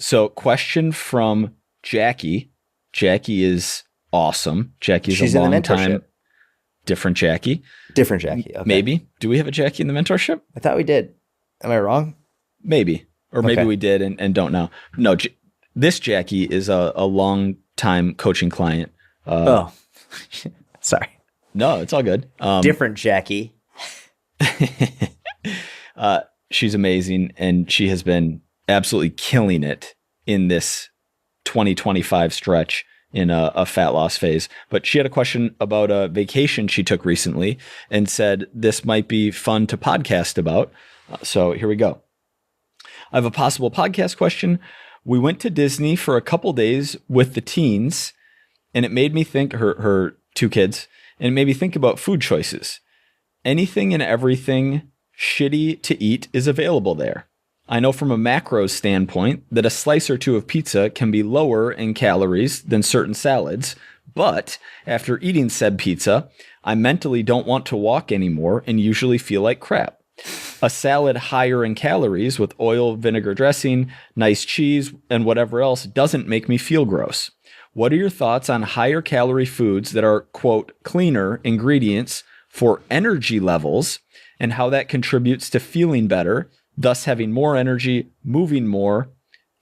So question from Jackie. Jackie is awesome. Jackie's She's a in the long mentorship. time. Different Jackie. Different Jackie. Okay. Maybe. Do we have a Jackie in the mentorship? I thought we did. Am I wrong? Maybe. Or maybe Okay. we did and don't know. No, this Jackie is a long time coaching client. Oh, sorry. No, it's all good. Different Jackie. She's amazing, and she has been absolutely killing it in this 2025 stretch in a fat loss phase. But she had a question about a vacation she took recently and said this might be fun to podcast about. So here we go. I have a possible podcast question. We went to Disney for a couple days with the teens, and it made me think, her 2 kids, and it made me think about food choices. Anything and everything shitty to eat is available there. I know from a macros standpoint that a slice or 2 of pizza can be lower in calories than certain salads, but after eating said pizza, I mentally don't want to walk anymore and usually feel like crap. A salad higher in calories with oil, vinegar dressing, nice cheese, and whatever else doesn't make me feel gross. What are your thoughts on higher calorie foods that are, quote, cleaner ingredients for energy levels and how that contributes to feeling better, thus having more energy, moving more,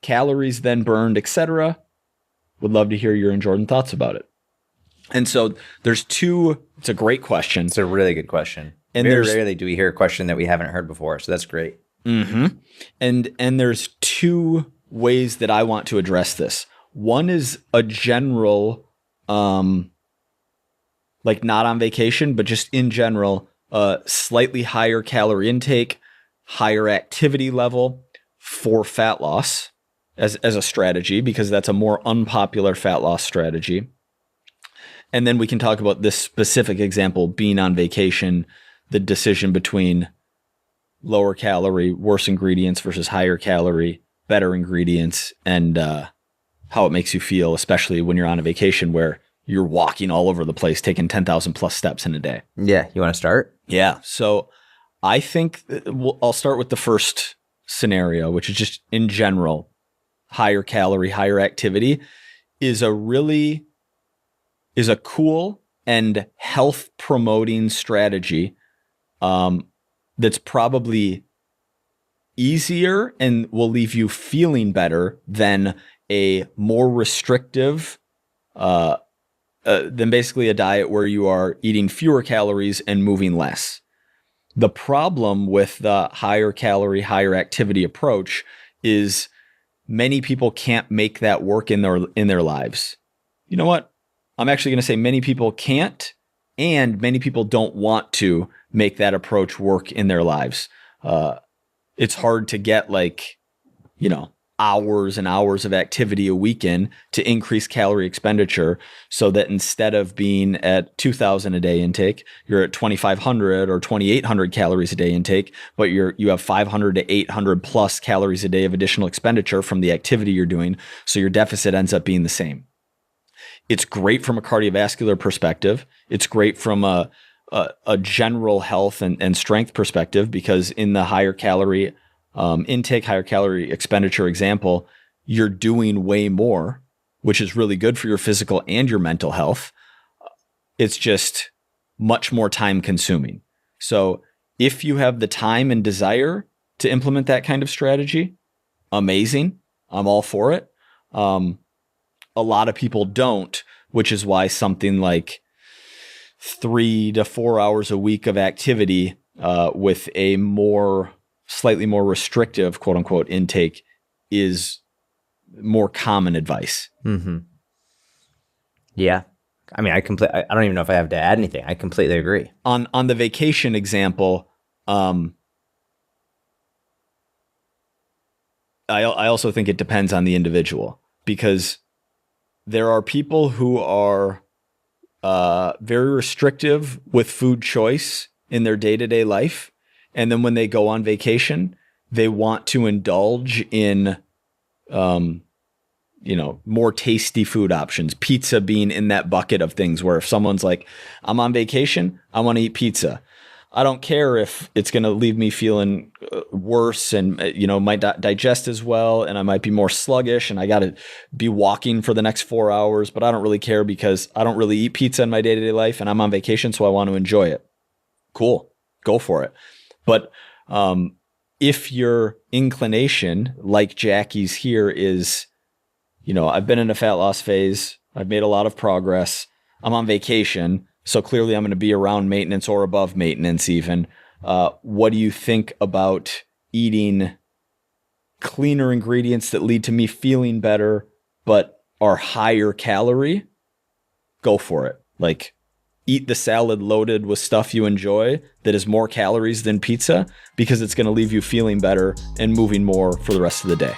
calories then burned, etc.? Would love to hear your and Jordan thoughts about it. And so there's 2, it's a great question. It's a really good question. And very rarely do we hear a question that we haven't heard before. So that's great. Mm-hmm. And there's 2 ways that I want to address this. One is a general, like not on vacation, but just in general, slightly higher calorie intake, higher activity level for fat loss as a strategy, because that's a more unpopular fat loss strategy. And then we can talk about this specific example, being on vacation, the decision between lower calorie, worse ingredients versus higher calorie, better ingredients, and how it makes you feel, especially when you're on a vacation where you're walking all over the place, taking 10,000 plus steps in a day. Yeah. You want to start? Yeah. So I think I'll start with the first scenario, which is just in general, higher calorie, higher activity is a cool and health promoting strategy that's probably easier and will leave you feeling better than a more restrictive, than basically a diet where you are eating fewer calories and moving less. The problem with the higher calorie, higher activity approach is many people can't make that work in their lives. You know what? I'm actually going to say many people can't, and many people don't want to make that approach work in their lives. It's hard to get hours and hours of activity a weekend to increase calorie expenditure so that instead of being at 2,000 a day intake, you're at 2,500 or 2,800 calories a day intake, but you have 500 to 800 plus calories a day of additional expenditure from the activity you're doing. So your deficit ends up being the same. It's great from a cardiovascular perspective. It's great from a general health and strength perspective, because in the higher calorie intake, higher calorie expenditure example, you're doing way more, which is really good for your physical and your mental health. It's just much more time consuming. So if you have the time and desire to implement that kind of strategy, amazing. I'm all for it. A lot of people don't, which is why something like 3 to 4 hours a week of activity with a slightly more restrictive, quote unquote, intake is more common advice. Mm-hmm. Yeah. I mean, I don't even know if I have to add anything. I completely agree. On the vacation example, I also think it depends on the individual, because there are people who are very restrictive with food choice in their day-to-day life. And then when they go on vacation, they want to indulge in, more tasty food options. Pizza being in that bucket of things where if someone's like, I'm on vacation, I want to eat pizza. I don't care if it's going to leave me feeling worse and, might not digest as well. And I might be more sluggish and I got to be walking for the next 4 hours, but I don't really care because I don't really eat pizza in my day-to-day life and I'm on vacation. So I want to enjoy it. Cool. Go for it. But, if your inclination, like Jackie's here, is, I've been in a fat loss phase, I've made a lot of progress, I'm on vacation, so clearly I'm going to be around maintenance or above maintenance even. What do you think about eating cleaner ingredients that lead to me feeling better, but are higher calorie? Go for it. Like, eat the salad loaded with stuff you enjoy that is more calories than pizza because it's going to leave you feeling better and moving more for the rest of the day.